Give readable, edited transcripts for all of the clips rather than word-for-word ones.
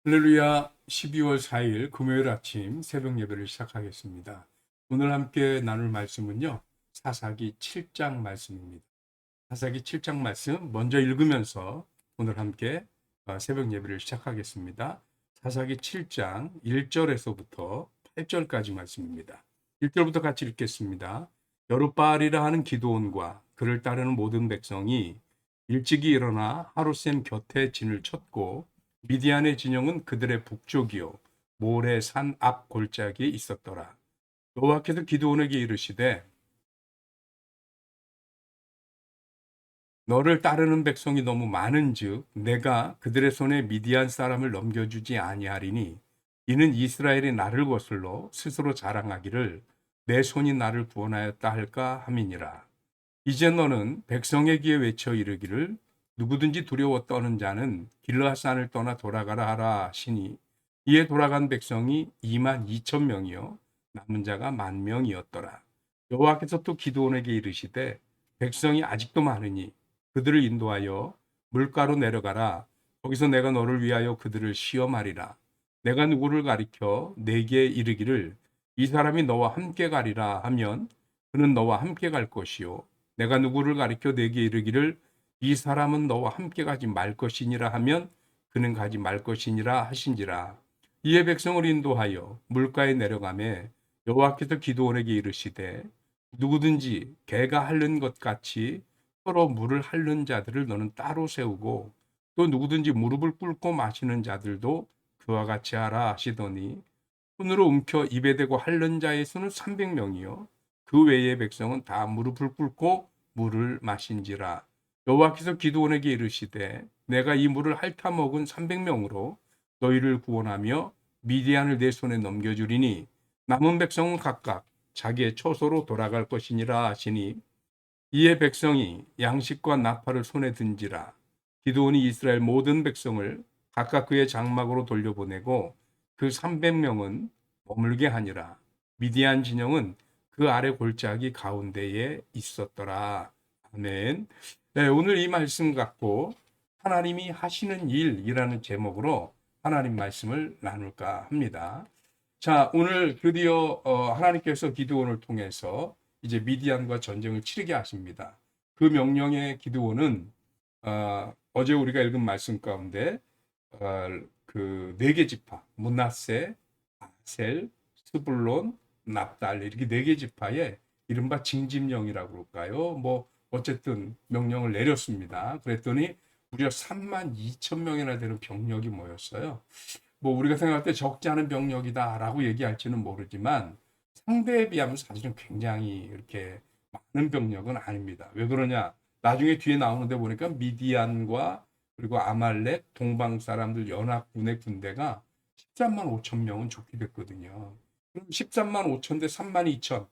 할렐루야. 12월 4일 금요일 아침 새벽 예배를 시작하겠습니다. 오늘 함께 나눌 말씀은요, 사사기 7장 말씀입니다. 사사기 7장 말씀 먼저 읽으면서 오늘 함께 새벽 예배를 시작하겠습니다. 사사기 7장 1절에서부터 8절까지 말씀입니다. 1절부터 같이 읽겠습니다. 여룻바알이라 하는 기드온과 그를 따르는 모든 백성이 일찍이 일어나 하룻샘 곁에 진을 쳤고 미디안의 진영은 그들의 북쪽이요 모레산 앞 골짜기에 있었더라. 여호와께서 기드온에게 이르시되 너를 따르는 백성이 너무 많은즉 내가 그들의 손에 미디안 사람을 넘겨주지 아니하리니 이는 이스라엘이 나를 거슬러 스스로 자랑하기를 내 손이 나를 구원하였다 할까 함이니라. 이제 너는 백성의 귀에 외쳐 이르기를 누구든지 두려워 떠는 자는 길르앗산을 떠나 돌아가라 하라 하시니 이에 돌아간 백성이 2만 2천 명이요 남은 자가 1만 명이었더라. 여호와께서 또 기드온에게 이르시되 백성이 아직도 많으니 그들을 인도하여 물가로 내려가라. 거기서 내가 너를 위하여 그들을 시험하리라. 내가 누구를 가리켜 내게 이르기를 이 사람이 너와 함께 가리라 하면 그는 너와 함께 갈 것이요 내가 누구를 가리켜 내게 이르기를 이 사람은 너와 함께 가지 말 것이니라 하면 그는 가지 말 것이니라 하신지라. 이에 백성을 인도하여 물가에 내려가매 여호와께서 기드온에게 이르시되 누구든지 개가 핥는 것 같이 서로 물을 핥는 자들을 너는 따로 세우고 또 누구든지 무릎을 꿇고 마시는 자들도 그와 같이 하라 하시더니 손으로 움켜 입에 대고 핥는 자의 수는 300명이요 그 외의 백성은 다 무릎을 꿇고 물을 마신지라. 여호와께서 기드온에게 이르시되 내가 이 물을 핥아 먹은 300명으로 너희를 구원하며 미디안을 내 손에 넘겨주리니 남은 백성은 각각 자기의 처소로 돌아갈 것이니라 하시니 이에 백성이 양식과 나팔을 손에 든지라. 기드온이 이스라엘 모든 백성을 각각 그의 장막으로 돌려보내고 그 300명은 머물게 하니라. 미디안 진영은 그 아래 골짜기 가운데에 있었더라. 아멘. 네, 오늘 이 말씀 갖고 하나님이 하시는 일이라는 제목으로 하나님 말씀을 나눌까 합니다. 자, 오늘 드디어 하나님께서 기드온을 통해서 이제 미디안과 전쟁을 치르게 하십니다. 그 명령의 기드온은 어제 우리가 읽은 말씀 가운데 그 네 개 지파 므낫세, 아셀, 스불론, 납달리 이렇게 네 개 지파에 이른바 징집령이라고 그럴까요? 뭐 어쨌든 명령을 내렸습니다. 그랬더니 무려 3만 2천 명이나 되는 병력이 모였어요. 뭐 우리가 생각할 때 적지 않은 병력이다라고 얘기할지는 모르지만 상대에 비하면 사실은 굉장히 이렇게 많은 병력은 아닙니다. 왜 그러냐? 나중에 뒤에 나오는데 보니까 미디안과 그리고 아말렉 동방 사람들 연합군의 군대가 13만 5천 명은 좋게 됐거든요. 그럼 13만 5천 대 3만 2천.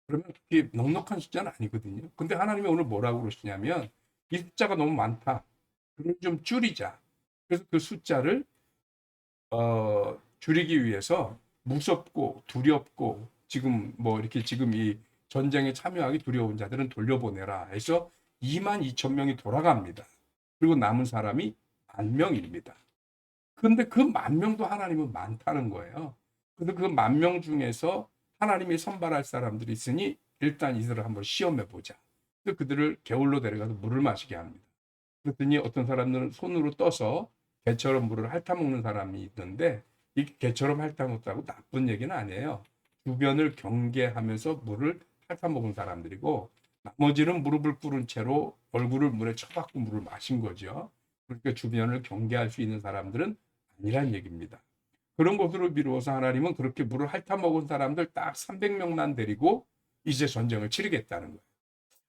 그러면 그게 넉넉한 숫자는 아니거든요. 근데 하나님이 오늘 뭐라고 그러시냐면 이 숫자가 너무 많다. 그걸 좀 줄이자. 그래서 그 숫자를 줄이기 위해서 무섭고 두렵고 지금 뭐 이렇게 지금 이 전쟁에 참여하기 두려운 자들은 돌려보내라 해서 2만 2천 명이 돌아갑니다. 그리고 남은 사람이 1만 명입니다. 그런데 그 1만 명도 하나님은 많다는 거예요. 그래서 그 1만 명 중에서 하나님이 선발할 사람들이 있으니 일단 이들을 한번 시험해 보자. 그래서 그들을 개울로 데려가서 물을 마시게 합니다. 그랬더니 어떤 사람들은 손으로 떠서 개처럼 물을 핥아먹는 사람이 있는데 이 개처럼 핥아먹다고 나쁜 얘기는 아니에요. 주변을 경계하면서 물을 핥아먹은 사람들이고 나머지는 무릎을 꿇은 채로 얼굴을 물에 쳐박고 물을 마신 거죠. 그러니까 주변을 경계할 수 있는 사람들은 아니란 얘기입니다. 그런 것으로 미루어서 하나님은 그렇게 물을 핥아먹은 사람들 딱 300명만 데리고 이제 전쟁을 치르겠다는 거예요.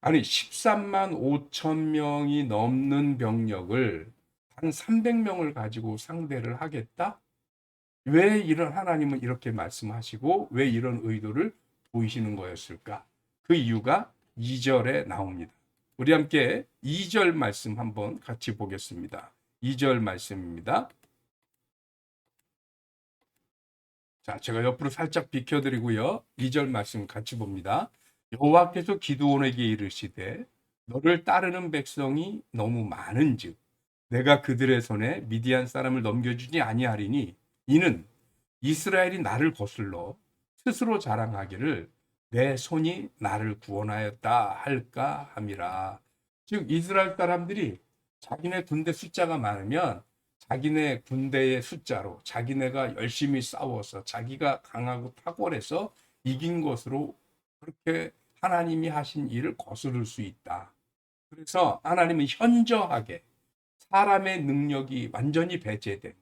아니 13만 5천 명이 넘는 병력을 한 300명을 가지고 상대를 하겠다? 왜 이런 하나님은 이렇게 말씀하시고 왜 이런 의도를 보이시는 거였을까? 그 이유가 2절에 나옵니다. 우리 함께 2절 말씀 한번 같이 보겠습니다. 2절 말씀입니다. 자, 제가 옆으로 살짝 비켜드리고요. 2절 말씀 같이 봅니다. 여호와께서 기드온에게 이르시되 너를 따르는 백성이 너무 많은즉 내가 그들의 손에 미디안 사람을 넘겨주지 아니하리니 이는 이스라엘이 나를 거슬러 스스로 자랑하기를 내 손이 나를 구원하였다 할까 함이라. 즉 이스라엘 사람들이 자기네 군대 숫자가 많으면 자기네 군대의 숫자로 자기네가 열심히 싸워서 자기가 강하고 탁월해서 이긴 것으로 그렇게 하나님이 하신 일을 거스를 수 있다. 그래서 하나님은 현저하게 사람의 능력이 완전히 배제된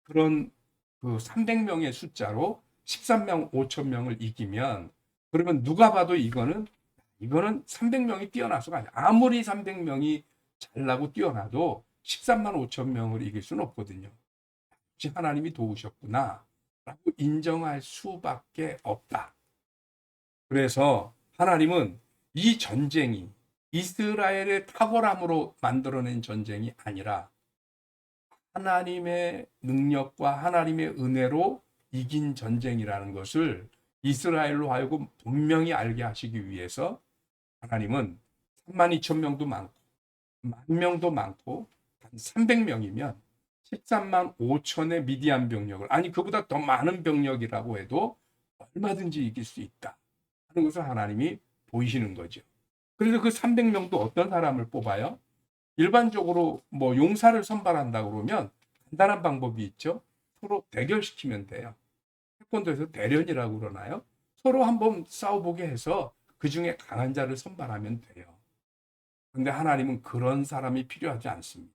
그런 그 300명의 숫자로 13명 5천 명을 이기면, 그러면 누가 봐도 이거는 300명이 뛰어나서가 아니야. 아무리 300명이 잘나고 뛰어나도 13만 5천 명을 이길 수는 없거든요. 역시 하나님이 도우셨구나 라고 인정할 수밖에 없다. 그래서 하나님은 이 전쟁이 이스라엘의 탁월함으로 만들어낸 전쟁이 아니라 하나님의 능력과 하나님의 은혜로 이긴 전쟁이라는 것을 이스라엘로 하여금 분명히 알게 하시기 위해서 하나님은 3만 2천 명도 많고 1만 명도 많고 한 300명이면 13만 5천의 미디안 병력을, 아니 그보다 더 많은 병력이라고 해도 얼마든지 이길 수 있다 하는 것을 하나님이 보이시는 거죠. 그래서 그 300명도 어떤 사람을 뽑아요? 일반적으로 뭐 용사를 선발한다 그러면 간단한 방법이 있죠. 서로 대결시키면 돼요. 태권도에서 대련이라고 그러나요? 서로 한번 싸워보게 해서 그 중에 강한 자를 선발하면 돼요. 그런데 하나님은 그런 사람이 필요하지 않습니다.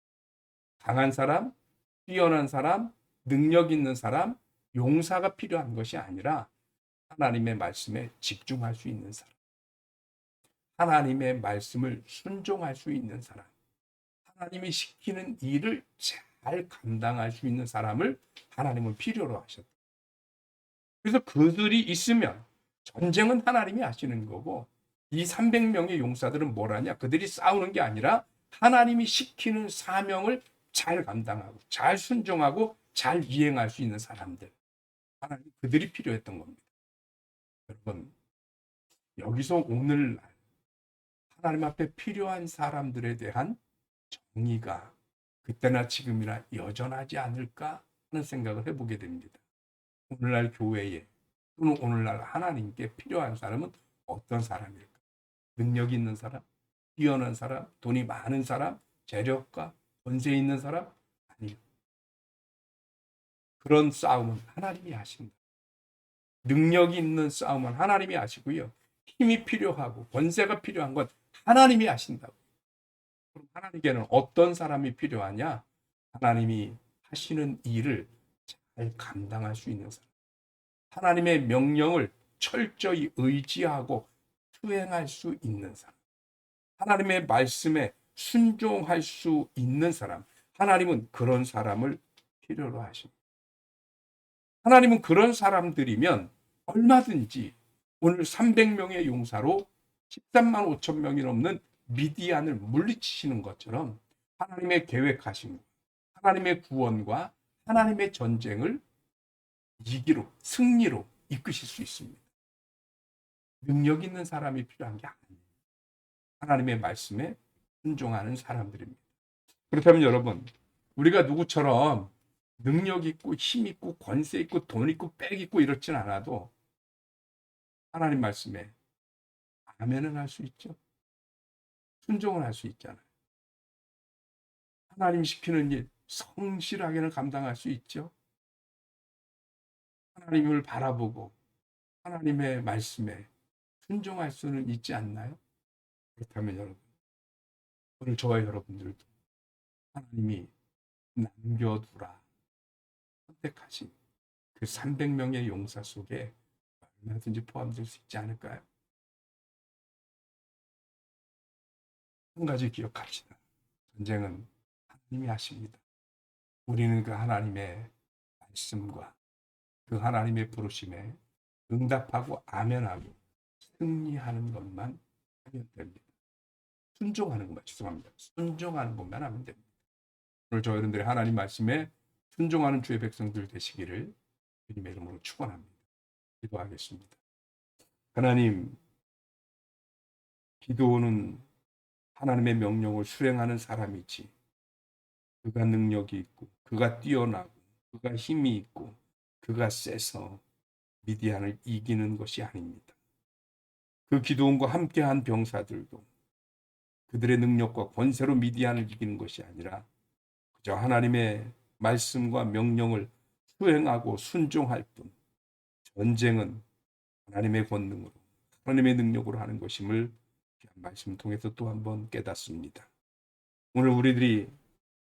강한 사람, 뛰어난 사람, 능력 있는 사람, 용사가 필요한 것이 아니라 하나님의 말씀에 집중할 수 있는 사람, 하나님의 말씀을 순종할 수 있는 사람, 하나님이 시키는 일을 잘 감당할 수 있는 사람을 하나님은 필요로 하셨다. 그래서 그들이 있으면 전쟁은 하나님이 하시는 거고, 이 300명의 용사들은 뭘 하냐? 그들이 싸우는 게 아니라 하나님이 시키는 사명을 잘 감당하고 잘 순종하고 잘 이행할 수 있는 사람들, 하나님 그들이 필요했던 겁니다. 여러분, 여기서 오늘 하나님 앞에 필요한 사람들에 대한 정의가 그때나 지금이나 여전하지 않을까 하는 생각을 해보게 됩니다. 오늘날 교회에 또는 오늘날 하나님께 필요한 사람은 어떤 사람일까? 능력 있는 사람, 뛰어난 사람, 돈이 많은 사람, 재력과 권세 있는 사람? 아니요. 그런 싸움은 하나님이 하신다. 능력이 있는 싸움은 하나님이 하시고요. 힘이 필요하고 권세가 필요한 건 하나님이 하신다고. 그럼 하나님께는 어떤 사람이 필요하냐? 하나님이 하시는 일을 잘 감당할 수 있는 사람. 하나님의 명령을 철저히 의지하고 수행할 수 있는 사람. 하나님의 말씀에 순종할 수 있는 사람. 하나님은 그런 사람을 필요로 하십니다. 하나님은 그런 사람들이면 얼마든지 오늘 300명의 용사로 13만 5천 명이 넘는 미디안을 물리치시는 것처럼 하나님의 계획하신 하나님의 구원과 하나님의 전쟁을 이기로, 승리로 이끄실 수 있습니다. 능력 있는 사람이 필요한 게 아니에요. 하나님의 말씀에 순종하는 사람들입니다. 그렇다면 여러분, 우리가 누구처럼 능력 있고 힘 있고 권세 있고 돈 있고 빽 있고 이렇진 않아도 하나님 말씀에 아멘은 할 수 있죠. 순종을 할 수 있잖아요. 하나님 시키는 일 성실하게는 감당할 수 있죠. 하나님을 바라보고 하나님의 말씀에 순종할 수는 있지 않나요? 그렇다면 여러분, 오늘 저와 여러분들도 하나님이 남겨두라 선택하신 그 300명의 용사 속에 얼마든지 포함될 수 있지 않을까요? 한 가지 기억합시다. 전쟁은 하나님이 하십니다. 우리는 그 하나님의 말씀과 그 하나님의 부르심에 응답하고 아멘하고 승리하는 것만 하면 됩니다. 순종하는 것만, 죄송합니다. 순종하는 것만 하면 됩니다. 오늘 저 여러분들이 하나님 말씀에 순종하는 주의 백성들 되시기를 주님의 이름으로 축원합니다. 기도하겠습니다. 하나님, 기도는 하나님의 명령을 수행하는 사람이지 그가 능력이 있고 그가 뛰어나고 그가 힘이 있고 그가 세서 미디안을 이기는 것이 아닙니다. 그 기도원과 함께한 병사들도 그들의 능력과 권세로 미디안을 이기는 것이 아니라 그저 하나님의 말씀과 명령을 수행하고 순종할 뿐, 전쟁은 하나님의 권능으로 하나님의 능력으로 하는 것임을 말씀 통해서 또 한번 깨닫습니다. 오늘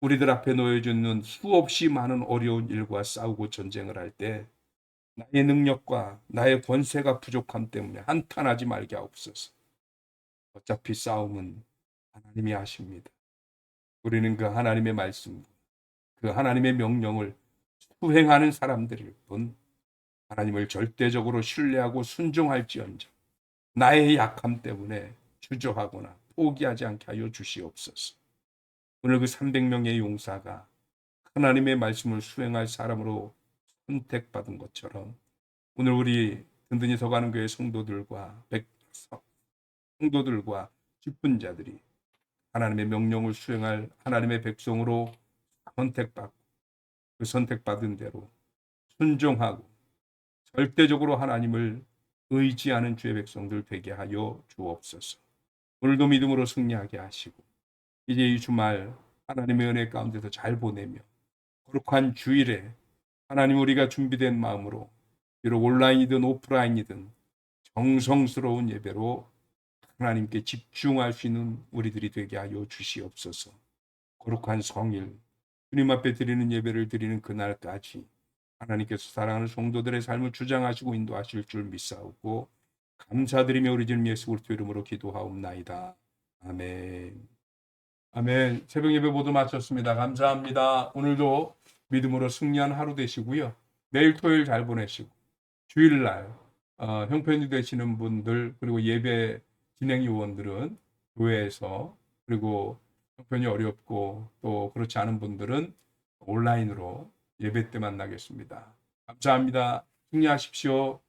우리들 앞에 놓여지는 수없이 많은 어려운 일과 싸우고 전쟁을 할 때 나의 능력과 나의 권세가 부족함 때문에 한탄하지 말게 하옵소서. 어차피 싸움은 하나님이 하십니다. 우리는 그 하나님의 말씀, 그 하나님의 명령을 수행하는 사람들일 뿐 하나님을 절대적으로 신뢰하고 순종할지언정 나의 약함 때문에 주저하거나 포기하지 않게 하여 주시옵소서. 오늘 그 300명의 용사가 하나님의 말씀을 수행할 사람으로 선택받은 것처럼 오늘 우리 든든히 서가는 교회 성도들과 직분자들이 하나님의 명령을 수행할 하나님의 백성으로 선택받고 그 선택받은 대로 순종하고 절대적으로 하나님을 의지하는 주의 백성들 되게 하여 주옵소서. 오늘도 믿음으로 승리하게 하시고 이제 이 주말 하나님의 은혜 가운데서 잘 보내며 거룩한 주일에 하나님 우리가 준비된 마음으로 비록 온라인이든 오프라인이든 정성스러운 예배로 하나님께 집중할 수 있는 우리들이 되게 하여 주시옵소서. 거룩한 성일 주님 앞에 드리는 예배를 드리는 그날까지 하나님께서 사랑하는 성도들의 삶을 주장하시고 인도하실 줄 믿사오고 감사드리며 우리 주님 예수 그리스도 이름으로 기도하옵나이다. 아멘. 아멘. 새벽 예배 모두 마쳤습니다. 감사합니다. 오늘도 믿음으로 승리한 하루 되시고요. 내일 토요일 잘 보내시고 주일날 형편이 되시는 분들 그리고 예배 진행 요원들은 교회에서 그리고 형편이 어렵고 또 그렇지 않은 분들은 온라인으로 예배 때 만나겠습니다. 감사합니다. 승리하십시오.